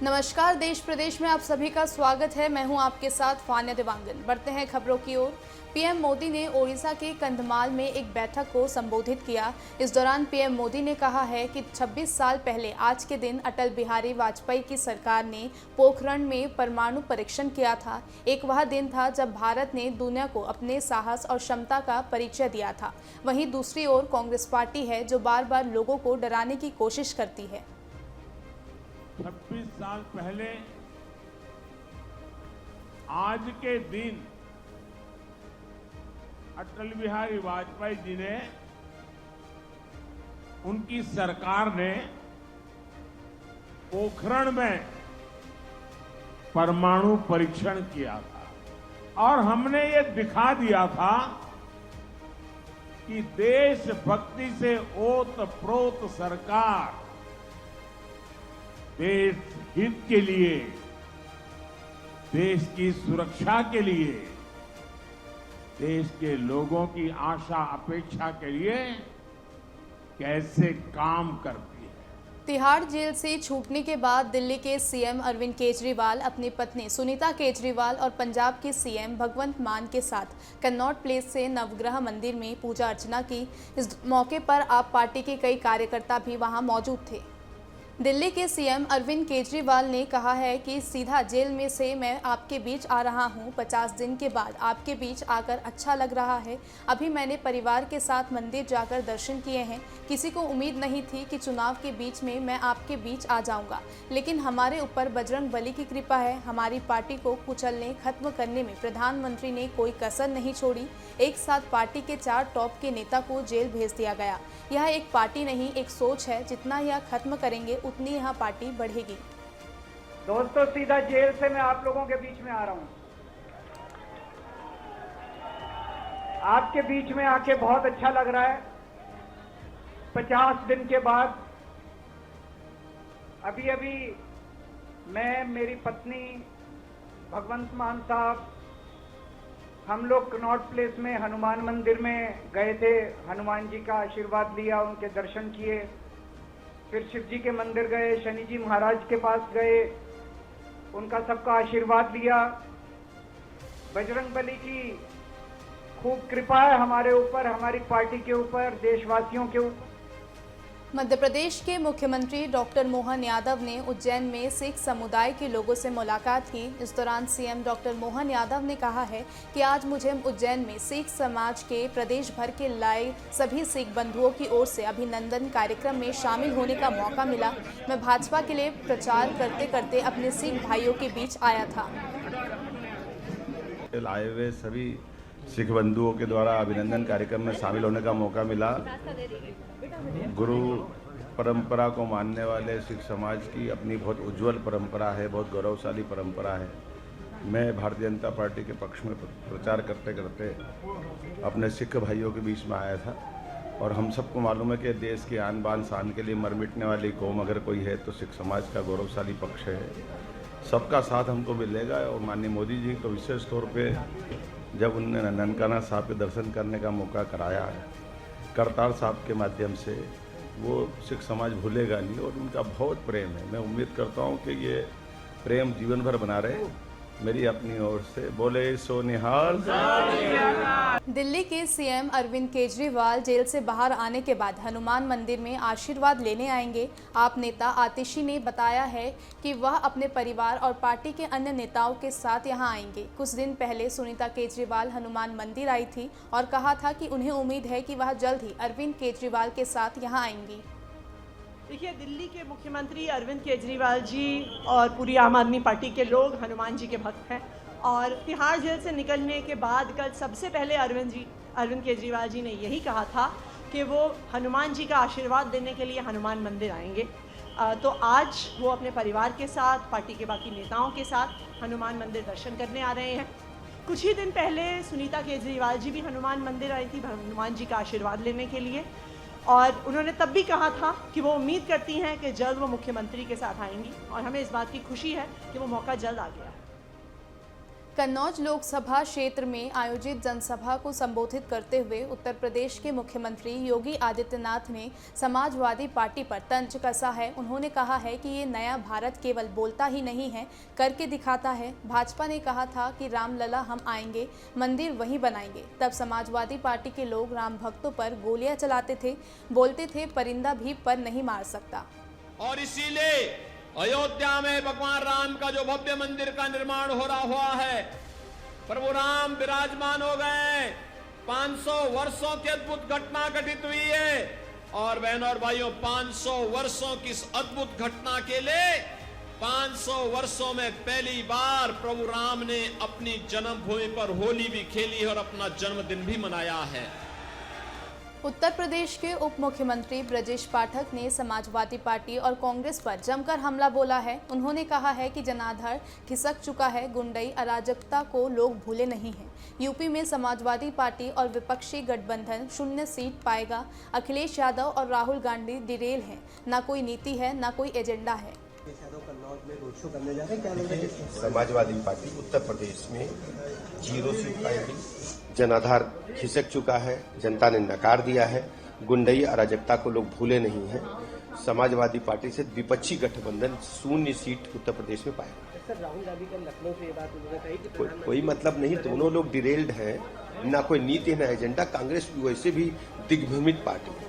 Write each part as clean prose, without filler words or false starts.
नमस्कार, देश प्रदेश में आप सभी का स्वागत है। मैं हूं आपके साथ फान्या देवांगन। बढ़ते हैं खबरों की ओर। पीएम मोदी ने ओडिशा के कंधमाल में एक बैठक को संबोधित किया। इस दौरान पीएम मोदी ने कहा है कि 26 साल पहले आज के दिन अटल बिहारी वाजपेयी की सरकार ने पोखरण में परमाणु परीक्षण किया था। एक वह दिन था जब भारत ने दुनिया को अपने साहस और क्षमता का परिचय दिया था। वहीं दूसरी ओर कांग्रेस पार्टी है जो बार बार लोगों को डराने की कोशिश करती है। 26 साल पहले आज के दिन अटल बिहारी वाजपेयी जी ने, उनकी सरकार ने पोखरण में परमाणु परीक्षण किया था और हमने ये दिखा दिया था कि देशभक्ति से ओत-प्रोत सरकार देश हित के लिए, देश की सुरक्षा के लिए, देश के लोगों की आशा अपेक्षा के लिए कैसे काम करती है। तिहाड़ जेल से छूटने के बाद दिल्ली के सीएम अरविंद केजरीवाल अपनी पत्नी सुनीता केजरीवाल और पंजाब के सीएम भगवंत मान के साथ कन्नॉट प्लेस से नवग्रह मंदिर में पूजा अर्चना की। इस मौके पर आप पार्टी के कई कार्यकर्ता भी वहां मौजूद थे। दिल्ली के सीएम अरविंद केजरीवाल ने कहा है कि सीधा जेल में से मैं आपके बीच आ रहा हूं। 50 दिन के बाद आपके बीच आकर अच्छा लग रहा है। अभी मैंने परिवार के साथ मंदिर जाकर दर्शन किए हैं। किसी को उम्मीद नहीं थी कि चुनाव के बीच में मैं आपके बीच आ जाऊंगा, लेकिन हमारे ऊपर बजरंग बली की कृपा है। हमारी पार्टी को कुचलने, खत्म करने में प्रधानमंत्री ने कोई कसर नहीं छोड़ी। एक साथ पार्टी के 4 टॉप के नेता को जेल भेज दिया गया। यह एक पार्टी नहीं, एक सोच है। जितना यह खत्म करेंगे उतनी यहाँ पार्टी बढ़ेगी। दोस्तों, सीधा जेल से मैं आप लोगों के बीच में आ रहा हूं। आपके बीच में आके बहुत अच्छा लग रहा है। 50 दिन के बाद अभी मैं, मेरी पत्नी भगवंत मान साहब, हम लोग कनॉट प्लेस में हनुमान मंदिर में गए थे। हनुमान जी का आशीर्वाद लिया, उनके दर्शन किए। फिर शिव जी के मंदिर गए, शनि जी महाराज के पास गए, उनका सबका आशीर्वाद लिया। बजरंग बली की खूब कृपा है हमारे ऊपर, हमारी पार्टी के ऊपर, देशवासियों के ऊपर। मध्य प्रदेश के मुख्यमंत्री डॉक्टर मोहन यादव ने उज्जैन में सिख समुदाय के लोगों से मुलाकात की। इस दौरान सीएम डॉक्टर मोहन यादव ने कहा है कि आज मुझे उज्जैन में सिख समाज के प्रदेश भर के लाए सभी सिख बंधुओं की ओर से अभिनंदन कार्यक्रम में शामिल होने का मौका मिला। मैं भाजपा के लिए प्रचार करते करते अपने सिख भाइयों के बीच आया था। आए हुए सभी सिख बंधुओं के द्वारा अभिनंदन कार्यक्रम में शामिल होने का मौका मिला। गुरु परंपरा को मानने वाले सिख समाज की अपनी बहुत उज्जवल परंपरा है, बहुत गौरवशाली परंपरा है। मैं भारतीय जनता पार्टी के पक्ष में प्रचार करते करते अपने सिख भाइयों के बीच में आया था और हम सबको मालूम है कि देश की आन बान शान के लिए मर मिटने वाली कौम अगर कोई है तो सिख समाज का गौरवशाली पक्ष है। सबका साथ हमको मिलेगा और माननीय मोदी जी को विशेष तौर पे जब उन्होंने ननकाना साहब के दर्शन करने का मौका कराया है करतार साहब के माध्यम से, वो सिख समाज भूलेगा नहीं और उनका बहुत प्रेम है। मैं उम्मीद करता हूँ कि ये प्रेम जीवन भर बना रहे। मेरी अपनी ओर से बोले सो निहाल। दिल्ली के सीएम अरविंद केजरीवाल जेल से बाहर आने के बाद हनुमान मंदिर में आशीर्वाद लेने आएंगे। आप नेता आतिशी ने बताया है कि वह अपने परिवार और पार्टी के अन्य नेताओं के साथ यहां आएंगे। कुछ दिन पहले सुनीता केजरीवाल हनुमान मंदिर आई थी और कहा था कि उन्हें उम्मीद है कि वह जल्द ही अरविंद केजरीवाल के साथ यहां आएंगी। देखिए, दिल्ली के मुख्यमंत्री अरविंद केजरीवाल जी और पूरी आम आदमी पार्टी के लोग हनुमान जी के भक्त हैं और तिहाड़ जेल से निकलने के बाद कल सबसे पहले अरविंद केजरीवाल जी ने यही कहा था कि वो हनुमान जी का आशीर्वाद देने के लिए हनुमान मंदिर आएंगे। तो आज वो अपने परिवार के साथ, पार्टी के बाकी नेताओं के साथ हनुमान मंदिर दर्शन करने आ रहे हैं। कुछ ही दिन पहले सुनीता केजरीवाल जी भी हनुमान मंदिर आई थी हनुमान जी का आशीर्वाद लेने के लिए और उन्होंने तब भी कहा था कि वो उम्मीद करती हैं कि जल्द वो मुख्यमंत्री के साथ आएंगी और हमें इस बात की खुशी है कि वो मौका जल्द आ गया है। कन्नौज लोकसभा क्षेत्र में आयोजित जनसभा को संबोधित करते हुए उत्तर प्रदेश के मुख्यमंत्री योगी आदित्यनाथ ने समाजवादी पार्टी पर तंज कसा है। उन्होंने कहा है कि ये नया भारत केवल बोलता ही नहीं है, करके दिखाता है। भाजपा ने कहा था कि रामलला हम आएंगे, मंदिर वहीं बनाएंगे। तब समाजवादी पार्टी के लोग राम भक्तों पर गोलियां चलाते थे, बोलते थे परिंदा भी पर नहीं मार सकता। और इसीलिए अयोध्या में भगवान राम का जो भव्य मंदिर का निर्माण हो रहा हुआ है, प्रभु राम विराजमान हो गए। 500 वर्षों की अद्भुत घटना घटित हुई है और बहनों और भाइयों, 500 वर्षों की इस अद्भुत घटना के लिए 500 वर्षों में पहली बार प्रभु राम ने अपनी जन्मभूमि पर होली भी खेली है और अपना जन्मदिन भी मनाया है। उत्तर प्रदेश के उप मुख्यमंत्री ब्रजेश पाठक ने समाजवादी पार्टी और कांग्रेस पर जमकर हमला बोला है। उन्होंने कहा है कि जनाधार खिसक चुका है, गुंडई अराजकता को लोग भूले नहीं हैं। यूपी में समाजवादी पार्टी और विपक्षी गठबंधन 0 सीट पाएगा। अखिलेश यादव और राहुल गांधी डिरेल हैं, ना कोई नीति है, ना कोई एजेंडा है। समाजवादी पार्टी उत्तर प्रदेश में 0 सीट पाएगी। जनाधार खिसक चुका है, जनता ने नकार दिया है। गुंडई अराजकता को लोग भूले नहीं हैं। समाजवादी पार्टी से विपक्षी गठबंधन 0 सीट उत्तर प्रदेश में पाएगा। सर, राहुल गांधी का लखनऊ से ये बात उन्होंने कही कि कोई मतलब नहीं, दोनों लोग डिरेल्ड हैं, ना कोई नीति ना एजेंडा। कांग्रेस वैसे भी दिग्भ्रमित पार्टी है।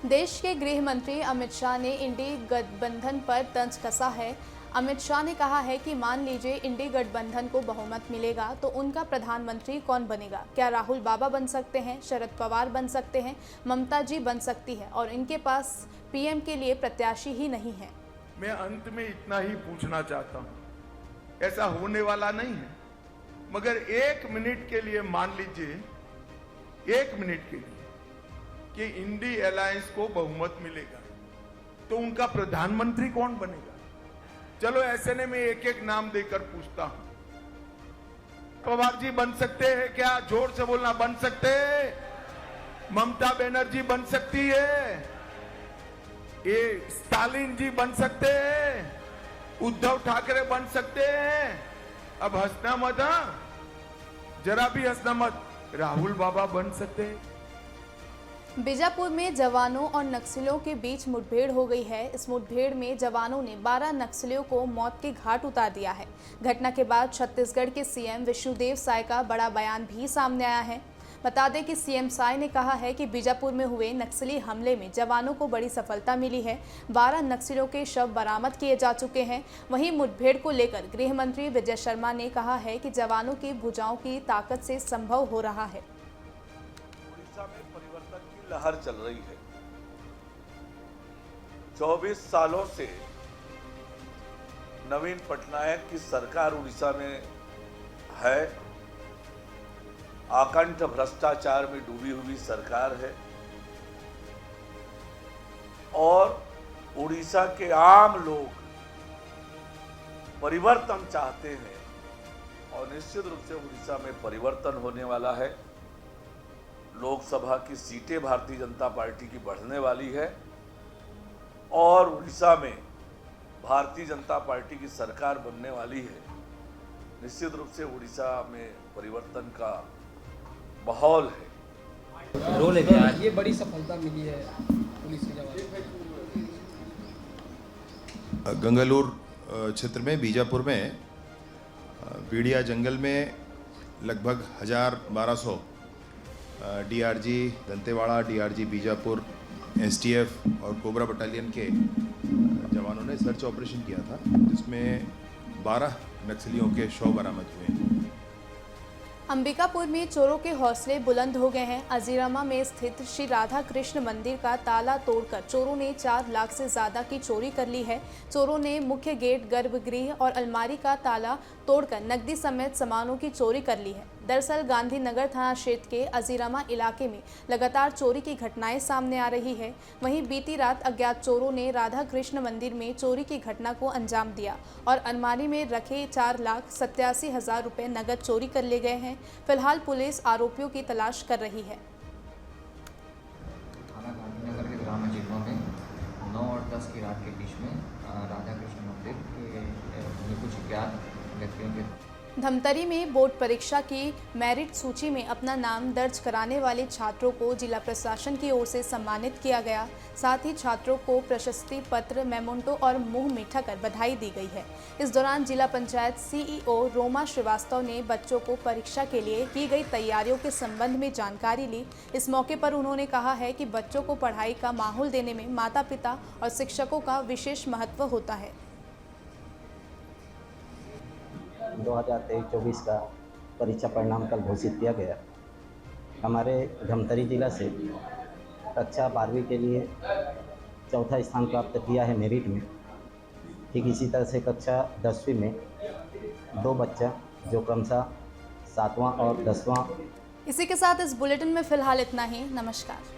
देश के गृह मंत्री अमित शाह ने इंडी गठबंधन पर तंज कसा है। अमित शाह ने कहा है कि मान लीजिए इंडी गठबंधन को बहुमत मिलेगा तो उनका प्रधानमंत्री कौन बनेगा? क्या राहुल बाबा बन सकते हैं, शरद पवार बन सकते हैं, ममता जी बन सकती है और इनके पास पीएम के लिए प्रत्याशी ही नहीं है। मैं अंत में इतना ही पूछना चाहता हूं, ऐसा होने वाला नहीं है, मगर 1 मिनट के लिए मान लीजिए, 1 मिनट के लिए कि इंडी अलायंस को बहुमत मिलेगा तो उनका प्रधानमंत्री कौन बनेगा? चलो ऐसे ने मैं एक-एक नाम देकर पूछता हूं। पवार जी बन सकते हैं क्या? जोर से बोलना, बन सकते हैं? ममता बनर्जी बन सकती है? ये स्टालिन जी बन सकते हैं? उद्धव ठाकरे बन सकते हैं? अब हंसना मत, जरा भी हंसना मत। राहुल बाबा बन सकते हैं? बीजापुर में जवानों और नक्सलियों के बीच मुठभेड़ हो गई है। इस मुठभेड़ में जवानों ने 12 नक्सलियों को मौत के घाट उतार दिया है। घटना के बाद छत्तीसगढ़ के सीएम विष्णुदेव साय का बड़ा बयान भी सामने आया है। बता दें कि सीएम साय ने कहा है कि बीजापुर में हुए नक्सली हमले में जवानों को बड़ी सफलता मिली है। 12 नक्सलियों के शव बरामद किए जा चुके हैं। वहीं मुठभेड़ को लेकर गृह मंत्री विजय शर्मा ने कहा है कि जवानों की भुजाओं की ताकत से संभव हो रहा है। लहर चल रही है। 24 सालों से नवीन पटनायक की सरकार उड़ीसा में है। आकंठ भ्रष्टाचार में डूबी हुई सरकार है और उड़ीसा के आम लोग परिवर्तन चाहते हैं और निश्चित रूप से उड़ीसा में परिवर्तन होने वाला है। लोकसभा की सीटें भारतीय जनता पार्टी की बढ़ने वाली है और उड़ीसा में भारतीय जनता पार्टी की सरकार बनने वाली है। निश्चित रूप से उड़ीसा में परिवर्तन का माहौल है। रोल है क्या? ये बड़ी सफलता मिली है पुलिस के जवान। गंगालूर क्षेत्र में बीजापुर में बीड़िया जंगल में लगभग 1200 DRG Dantewada, DRG Bijapur, STF और कोबरा बटालियन के जवानों ने सर्च ऑपरेशन किया था, जिसमें 12 नक्सलियों के शव बरामद हुए हैं। अंबिकापुर में चोरों के हौसले बुलंद हो गए हैं। अजीरामा में स्थित श्री राधा कृष्ण मंदिर का ताला तोड़कर चोरों ने 4 लाख से ज्यादा की चोरी कर ली है। चोरों ने मुख्य गेट, गर्भगृह और अलमारी का ताला तोड़कर नकदी समेत सामानों की चोरी कर ली है। दरअसल गांधीनगर थाना क्षेत्र के अजीरामा इलाके में लगातार चोरी की घटनाएं सामने आ रही है। वहीं बीती रात अज्ञात चोरों ने राधा कृष्ण मंदिर में चोरी की घटना को अंजाम दिया और अलमारी में रखे 4,87,000 रुपये नकद चोरी कर ले गए हैं। फिलहाल पुलिस आरोपियों की तलाश कर रही है। थाना गांधीनगर के ग्राम अजीरामा में 9 और 10 की रात के बीच में राधा कृष्ण मंदिर के कुछ अज्ञात व्यक्तियों के धमतरी में बोर्ड परीक्षा की मेरिट सूची में अपना नाम दर्ज कराने वाले छात्रों को जिला प्रशासन की ओर से सम्मानित किया गया। साथ ही छात्रों को प्रशस्ति पत्र, मेमोंटो और मुंह मीठा कर बधाई दी गई है। इस दौरान जिला पंचायत सीईओ रोमा श्रीवास्तव ने बच्चों को परीक्षा के लिए की गई तैयारियों के संबंध में जानकारी ली। इस मौके पर उन्होंने कहा है कि बच्चों को पढ़ाई का माहौल देने में माता पिता और शिक्षकों का विशेष महत्व होता है। 2023-24 का परीक्षा परिणाम कल घोषित किया गया। हमारे धमतरी जिला से कक्षा 12वीं के लिए चौथा स्थान प्राप्त किया है मेरिट में। ठीक इसी तरह से कक्षा 10वीं में 2 बच्चा जो क्रमशः 7वां और 10वां। इसी के साथ इस बुलेटिन में फिलहाल इतना ही। नमस्कार।